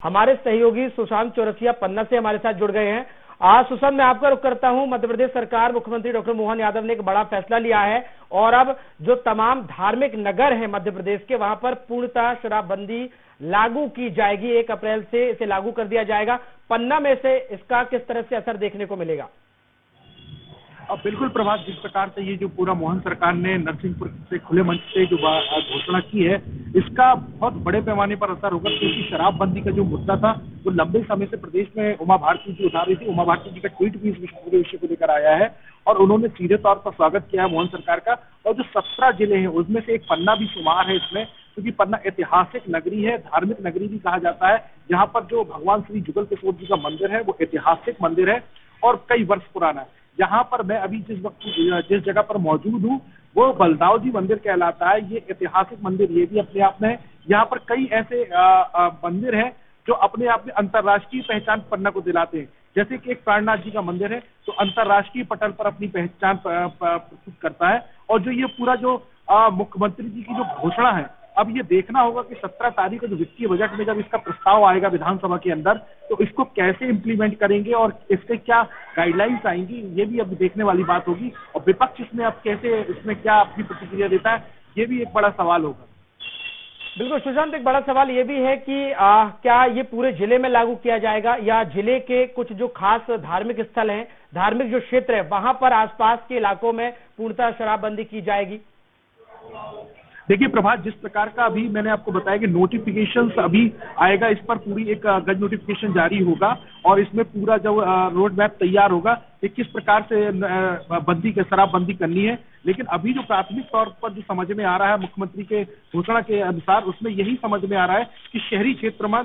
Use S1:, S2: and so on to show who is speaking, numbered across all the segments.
S1: हमारे सहयोगी सुशांत चौरसिया पन्ना से हमारे साथ जुड़ गए हैं। आज सुशांत, मैं आपका रुख करता हूं। मध्य प्रदेश सरकार, मुख्यमंत्री डॉक्टर मोहन यादव ने एक बड़ा फैसला लिया है और अब जो तमाम धार्मिक नगर हैं मध्य प्रदेश के, वहां पर पूर्णतः शराबबंदी लागू की जाएगी। 1 अप्रैल से इसे लागू कर दिया जाएगा। पन्ना में से इसका किस तरह से असर देखने को मिलेगा?
S2: अब बिल्कुल प्रभात, जिस प्रकार से ये जो पूरा मोहन सरकार ने नरसिंहपुर से खुले मंच से जो घोषणा की है, इसका बहुत बड़े पैमाने पर असर होगा, क्योंकि शराबबंदी का जो मुद्दा था वो लंबे समय से प्रदेश में उमा भारती जी उठा रही थी। उमा भारती जी का ट्वीट भी इस पूरे विषय को लेकर आया है और उन्होंने सीधे तौर पर स्वागत किया है मोहन सरकार का। और जो 17 जिले हैं उसमें से एक पन्ना भी शुमार है इसमें, क्योंकि पन्ना ऐतिहासिक नगरी है, धार्मिक नगरी भी कहा जाता है। यहाँ पर जो भगवान श्री जुगल किशोर जी का मंदिर है वो ऐतिहासिक मंदिर है और कई वर्ष पुराना है। यहाँ पर मैं अभी जिस जगह पर मौजूद हूँ वो बलदाव जी मंदिर कहलाता है। ये ऐतिहासिक मंदिर ये भी अपने आप में है। यहाँ पर कई ऐसे मंदिर हैं जो अपने आप में अंतर्राष्ट्रीय पहचान पन्ना को दिलाते हैं। जैसे कि एक प्राणनाथ जी का मंदिर है तो अंतर्राष्ट्रीय पटल पर अपनी पहचान प्रस्तुत करता है। और जो ये पूरा जो मुख्यमंत्री जी की जो घोषणा है, अब ये देखना होगा कि 17 तारीख को जो वित्तीय बजट में जब इसका प्रस्ताव आएगा विधानसभा के अंदर, तो इसको कैसे इम्प्लीमेंट करेंगे और इसके क्या गाइडलाइंस आएंगी, ये भी अब देखने वाली बात होगी। और विपक्ष इसमें अब कैसे इसमें क्या अपनी प्रतिक्रिया देता है, ये भी एक बड़ा सवाल होगा।
S1: बिल्कुल सुशांत, एक बड़ा सवाल ये भी है कि क्या ये पूरे जिले में लागू किया जाएगा या जिले के कुछ जो खास धार्मिक स्थल हैं, धार्मिक जो क्षेत्र है, वहां पर आसपास के इलाकों में पूर्णतः शराबबंदी की जाएगी?
S2: देखिए प्रभात, जिस प्रकार का अभी मैंने आपको बताया कि नोटिफिकेशन अभी आएगा, इस पर पूरी एक गज नोटिफिकेशन जारी होगा और इसमें पूरा जो रोड मैप तैयार होगा कि किस प्रकार से शराबबंदी करनी है। लेकिन अभी जो प्राथमिक तौर पर जो समझ में आ रहा है मुख्यमंत्री के घोषणा के अनुसार, उसमें यही समझ में आ रहा है कि शहरी क्षेत्र में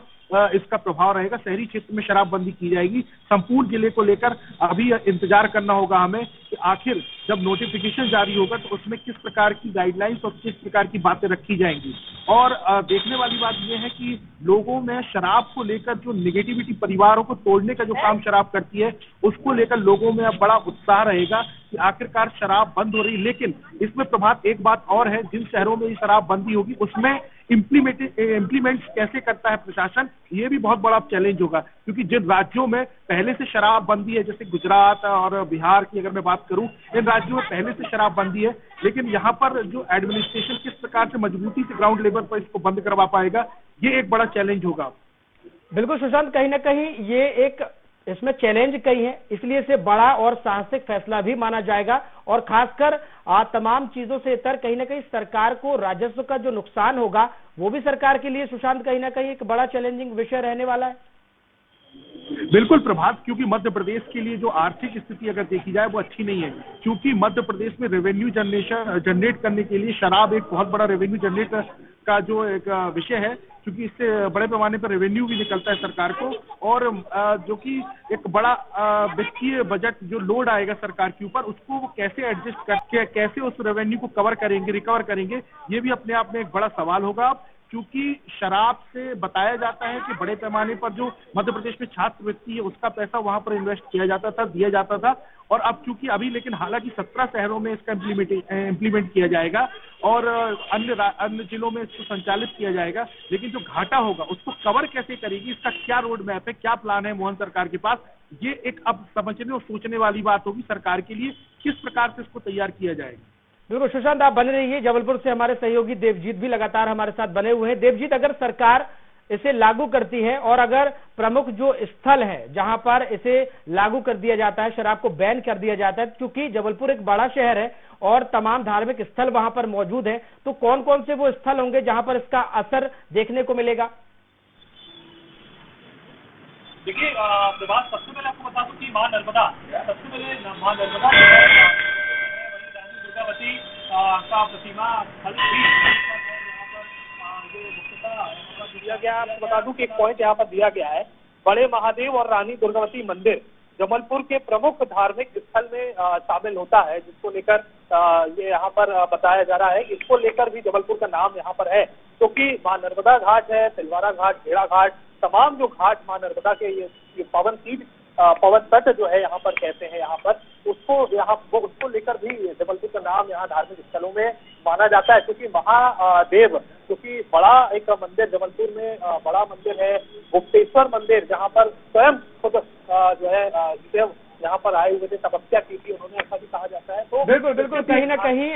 S2: इसका प्रभाव रहेगा। शहरी क्षेत्र में शराबबंदी की जाएगी। संपूर्ण जिले को लेकर अभी इंतजार करना होगा हमें कि आखिर जब नोटिफिकेशन जारी होगा तो उसमें किस प्रकार की गाइडलाइंस और किस प्रकार की बातें रखी जाएंगी। और देखने वाली बात यह है कि लोगों में शराब को लेकर जो निगेटिविटी, परिवारों को तोड़ने का जो काम शराब करती है, उसको लेकर लोगों में अब बड़ा उत्साह रहेगा कि आखिरकार शराब बंद हो रही। लेकिन इसमें प्रभात एक बात और है, जिन शहरों में ये शराब बंदी होगी उसमें इम्प्लीमेंट कैसे करता है प्रशासन, ये भी बहुत बड़ा चैलेंज होगा। क्योंकि जिन राज्यों में पहले से शराब बंदी है, जैसे गुजरात और बिहार की अगर मैं बात करूं, इन राज्यों में पहले से शराब बंदी है, लेकिन यहाँ पर जो एडमिनिस्ट्रेशन किस प्रकार से मजबूती से ग्राउंड लेवल पर इसको बंद करवा पाएगा, ये एक बड़ा चैलेंज होगा।
S1: बिल्कुल सुशांत, कहीं ना कहीं ये एक इसमें चैलेंज कई है, इसलिए इसे बड़ा और साहसिक फैसला भी माना जाएगा। और खासकर तमाम चीजों से इतर कहीं ना कहीं सरकार को राजस्व का जो नुकसान होगा वो भी सरकार के लिए सुशांत कहीं ना कहीं एक बड़ा चैलेंजिंग विषय रहने वाला है।
S2: बिल्कुल प्रभात, क्योंकि मध्य प्रदेश के लिए जो आर्थिक स्थिति अगर देखी जाए वो अच्छी नहीं है। क्योंकि मध्य प्रदेश में रेवेन्यू जनरेट करने के लिए शराब एक बहुत बड़ा रेवेन्यू जनरेट का जो एक विषय है, क्योंकि इससे बड़े पैमाने पर रेवेन्यू भी निकलता है सरकार को। और जो कि एक बड़ा वित्तीय बजट जो लोड आएगा सरकार के ऊपर, उसको वो कैसे एडजस्ट करके कैसे उस रेवेन्यू को रिकवर करेंगे, ये भी अपने आप में एक बड़ा सवाल होगा। क्योंकि शराब से बताया जाता है कि बड़े पैमाने पर जो मध्य प्रदेश में छात्रवृत्ति है उसका पैसा वहां पर इन्वेस्ट किया जाता था, दिया जाता था। और अब चूंकि अभी लेकिन हालांकि 17 शहरों में इसका इम्प्लीमेंट किया जाएगा और अन्य जिलों में इसको संचालित किया जाएगा, लेकिन जो घाटा होगा उसको कवर कैसे करेगी, इसका क्या रोड मैप है, क्या प्लान है मोहन सरकार के पास, ये एक अब समझने और सोचने वाली बात होगी सरकार के लिए, किस प्रकार से इसको तैयार किया जाएगा।
S1: बिल्कुल सुशांत, आप बने रहिए। जबलपुर से हमारे सहयोगी देवजीत भी लगातार हमारे साथ बने हुए हैं। देवजीत, अगर सरकार इसे लागू करती है और अगर प्रमुख जो स्थल है जहां पर इसे लागू कर दिया जाता है, शराब को बैन कर दिया जाता है, क्योंकि जबलपुर एक बड़ा शहर है और तमाम धार्मिक स्थल वहां पर मौजूद है, तो कौन कौन से वो स्थल होंगे जहां पर इसका असर देखने को मिलेगा?
S3: देखिए प्रभात, सबसे पहले आपको बता दूं कि मां नर्मदा दुर्गावती का प्रतिमा दिया गया। आपको बता दूं कि एक पॉइंट यहाँ पर दिया गया है, बड़े महादेव और रानी दुर्गावती मंदिर जबलपुर के प्रमुख धार्मिक स्थल में शामिल होता है, जिसको लेकर ये यहाँ पर बताया जा रहा है। इसको लेकर भी जबलपुर का नाम यहाँ पर है, क्योंकि मां नर्मदा घाट है, तिलवारा घाट, भेड़ा घाट, तमाम जो घाट मां नर्मदा के ये पावन तीर्थ पवन तट जो है यहाँ पर कहते हैं यहाँ पर, उसको लेकर भी जबलपुर का नाम यहाँ धार्मिक स्थलों में माना जाता है, क्योंकि महादेव क्योंकि बड़ा एक मंदिर जबलपुर में बड़ा मंदिर है गुप्तेश्वर मंदिर, जहाँ पर स्वयं खुद जो है शिव यहाँ पर आए हुए थे, तपस्या की थी उन्होंने, ऐसा भी कहा जाता है। तो
S1: बिल्कुल कहीं ना कहीं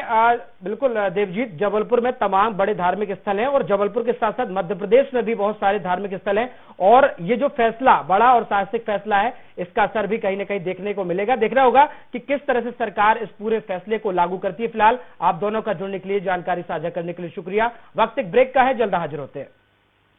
S1: बिल्कुल देवजीत, जबलपुर में तमाम बड़े धार्मिक स्थल हैं और जबलपुर के साथ साथ मध्य प्रदेश में भी बहुत सारे धार्मिक स्थल हैं, और ये जो फैसला बड़ा और साहसिक फैसला है, इसका असर भी कहीं ना कहीं देखने को मिलेगा। देखना होगा कि किस तरह से सरकार इस पूरे फैसले को लागू करती है। फिलहाल आप दोनों का जुड़ने के लिए, जानकारी साझा करने के लिए शुक्रिया। वक्त एक ब्रेक का है, जल्द हाजिर होते हैं।